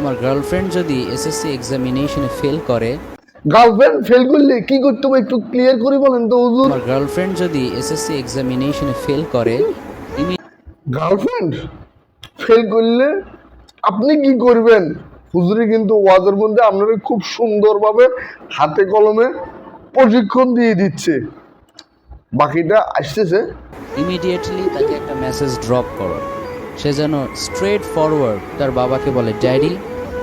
আমার গার্লফ্রেন্ড যদি SSC এক্সামিনেশনে fail করে, গার্লফ্রেন্ড ফেল করলে কি করতে হবে একটু ক্লিয়ার করে বলেন তো হুজুর। আমার গার্লফ্রেন্ড যদি এসএসসি এক্সামিনেশনে ফেল করে, গার্লফ্রেন্ড ফেল করলে আপনি কি করবেন? হুজুরি কিন্তু ওয়াজের মধ্যে আপনারা খুব সুন্দরভাবে হাতে কলমে প্রশিক্ষণ দিয়ে দিচ্ছে, বাকিটা আসতেছে। ইমিডিয়েটলি তাকে একটা মেসেজ ড্রপ করো। সে যেন স্ট্রেট ফরওয়ার্ড তার বাবাকে বলে, ড্যাডি,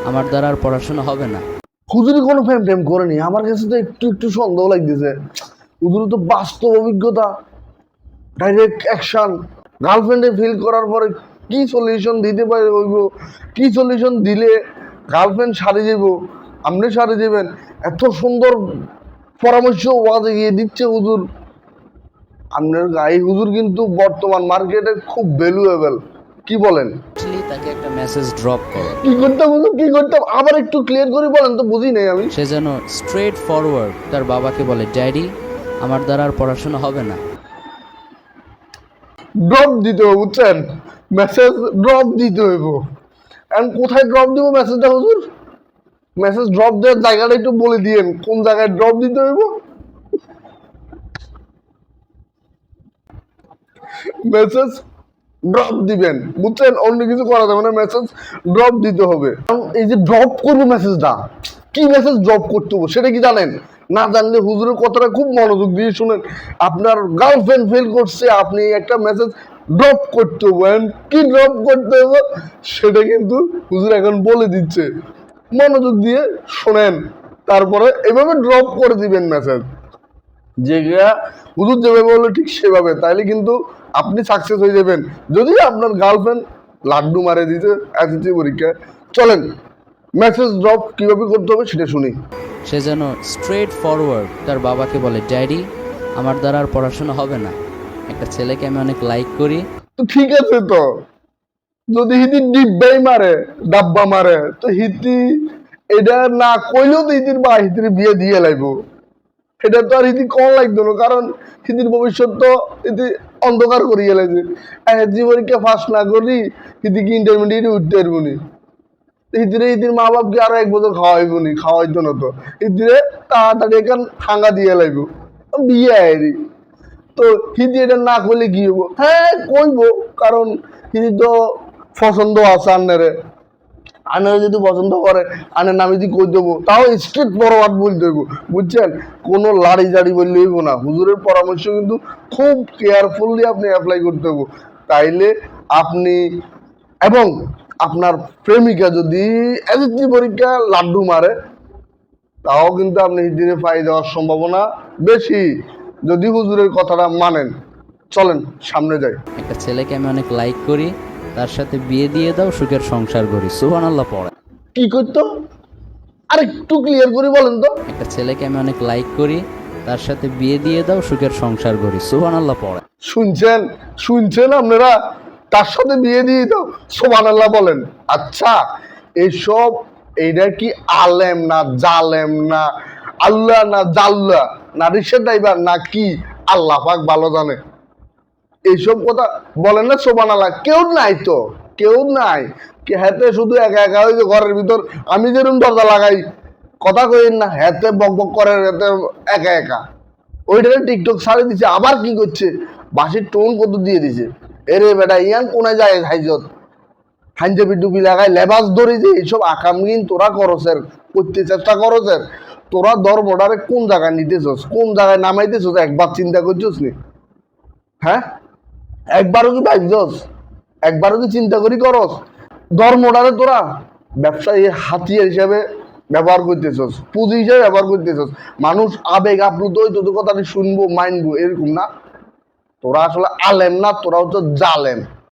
আমার দ্বারা আর পড়াশোনা হবে না। হুজুরি কোনো ফ্যাম ট্যাম করেনি, আমার কাছে তো একটু একটু সন্দেহ লাগতেছে। হুজুরি তো বাস্তব অভিজ্ঞতা, ডাইরেক্ট অ্যাকশন। গার্লফ্রেন্ডে ফিল করার পরে কি সলিউশন দিতে পারে হইব, কি সলিউশন দিলে গার্লফ্রেন্ড সারে যাব, আপনি সারে যাবেন, এত সুন্দর পরামর্শ ওয়াজে গিয়ে দিচ্ছে হুজুর। আপনার এই হুজুর কিন্তু বর্তমান মার্কেটে খুব ভ্যালুয়েবল, কি বলেন? তাকে একটা মেসেজ ড্রপ করো। কি করতাম হুজুর, কি করতাম আবার একটু ক্লিয়ার করে বলেন তো, বুঝি নাই আমি। সে যেন স্ট্রেট ফরওয়ার্ড তার বাবাকে বলে, ড্যাডি, আমার দ্বারা আর পড়াশোনা হবে না। ড্রপ দিতে হবে, বুঝছেন? মেসেজ ড্রপ দিতে হইব। এখন কোথায় ড্রপ দিব মেসেজটা হুজুর? মেসেজ ড্রপ দেওয়ার জায়গাটা একটু বলে দিয়েন, কোন জায়গায় ড্রপ দিতে হইব। মেসেজ ড্রপ দিবেন, বুঝছেন? অন্য কিছু করা যাবে না, মেসেজ ড্রপ দিতে হবে। এই যে ড্রপ করবো মেসেজটা, কি মেসেজ ড্রপ করতে হবে সেটা কি জানেন? না জানলে হুজুরের কথাটা খুব মনোযোগ দিয়ে শুনেন। আপনার গার্লফ্রেন্ড ফেল করছে, আপনি একটা মেসেজ ড্রপ করতে হবে। কি ড্রপ করতে হবে সেটা কিন্তু হুজুর এখন বলে দিচ্ছে, মনোযোগ দিয়ে শোনেন। তারপরে এভাবে ড্রপ করে দিবেন মেসেজ, যেটা হুজুর যেভাবে বললো ঠিক সেভাবে, তাইলে কিন্তু আপনি সাকসেস হয়ে যাবেন। যদি আপনার গার্লফ্রেন্ড লাড্ডু মারে দিতে এসএসসি পরীক্ষায়, চলেন মেসেজ ড্রপ কিভাবে করতে হবে সেটা শুনি। সে যেন স্ট্রেট ফরওয়ার্ড তার বাবাকে বলে, ড্যাডি, আমার দ্বারা আর পড়াশোনা হবে না। একটা ছেলেকে আমি অনেক লাইক করি। তো ঠিক আছে, তো যদি হিতি ডিব্বাই মারে, ডাব্বা মারে, তো হিতি এটা না কইলেও তো হিতির বা হিতির বিয়ে দিয়ে লাইবো। এটা তো আর হিতি কম লাগতো না, কারণ হিতির ভবিষ্যৎ তো হিতি অন্ধকার করিয়ে লাগছে। এসএসসি পরীক্ষা পাস না করি হিতি কি ইন্টারমিডিয়েট উঠতে পারবো নি? হিতিরে হিতির মা বাপকে আরো 1 বছর খাওয়াইবো নি, খাওয়াইতো না তো। হিতিরে তাড়াতাড়ি এখান হাঙ্গা দিয়ে লাইবো, বিয়ে আইরি। তো হিতি এটা না করলে কি হবো? হ্যাঁ কইবো, কারণ হিতি তো পছন্দ আছে আন্নারে, আনারে যদি পছন্দ করে আনের নামে যদি কই দেবো, তাও স্ট্রেট ফরওয়ার্ড বলতে হইব, বুঝছেন? কোনো লাড়ি জাড়ি বললে হইব না। হুজুরের পরামর্শ কিন্তু খুব কেয়ারফুলি আপনি অ্যাপ্লাই করতে হইব, তাইলে আপনি এবং আপনার প্রেমিকা যদি এসএসসি পরীক্ষা লাড্ডু মারে, তাও কিন্তু আপনি হিদিনে পাই যাওয়ার সম্ভাবনা বেশি, যদি হুজুরের কথাটা মানেন। চলেন সামনে যাই। একটা ছেলেকে আমি অনেক লাইক করি, তার সাথে বিয়ে দিয়ে দাও, সুখের সংসার করি। সুবহানাল্লাহ পড়ে। কি করতো আর একটু ক্লিয়ার করে বলেন তো। একটা ছেলেকে আমি অনেক লাইক করি, তার সাথে বিয়ে দিয়ে দাও, সুখের সংসার করি। সুবহানাল্লাহ পড়ে। শুনছেন? শুনছেন আপনারা? তার সাথে বিয়ে দিয়ে দাও, সুবহানাল্লাহ বলেন। আচ্ছা, এইসব এইটা কি আলেম না জালেম না আল্লাহ না জাল্লা না রিক্সা ড্রাইভার না কি, আল্লাহ পাক ভালো জানে। এইসব কথা বলেন না সুবহানাল্লাহ, কেউ নাই তো, কেউ নাই। হেতে শুধু একা একা ওই যে ঘরের ভিতর আমি যেরকম দরজা লাগাই, কথা কইন না, হেতে বক বক করে, হেতে একা একা। ওইটাকে টিকটক ছাড়ে দিছে, আবার কি করছে, বাঁশির টোন কত দিয়ে দিছে। এরে বেটা ইয়ান কোনায় যায় হাইজত, হাঞ্জাবি টুপি লাগাই লেবাস ধরে যে এইসব আকামগিন তোরা করছেন, করতে চেষ্টা করছেন। তোরা ধর্মটারে কোন জায়গায় নিতেছস, কোন জায়গায় নামাইতেছস, একবার চিন্তা করছস নি? হ্যাঁ, একবারও কি ভাবছস? একবারও কি চিন্তা করি করস? ধর্মটারে তোরা ব্যবসায়ী হাতিয়ার হিসাবে ব্যবহার করতেছস, পুঁজি হিসাবে ব্যবহার করতেছস। মানুষ আবেগ আপ্লুত হই তোদের কথাটি শুনবো মানবো এরকম না। তোরা আসলে আলেম না, তোরা হচ্ছে জালেম।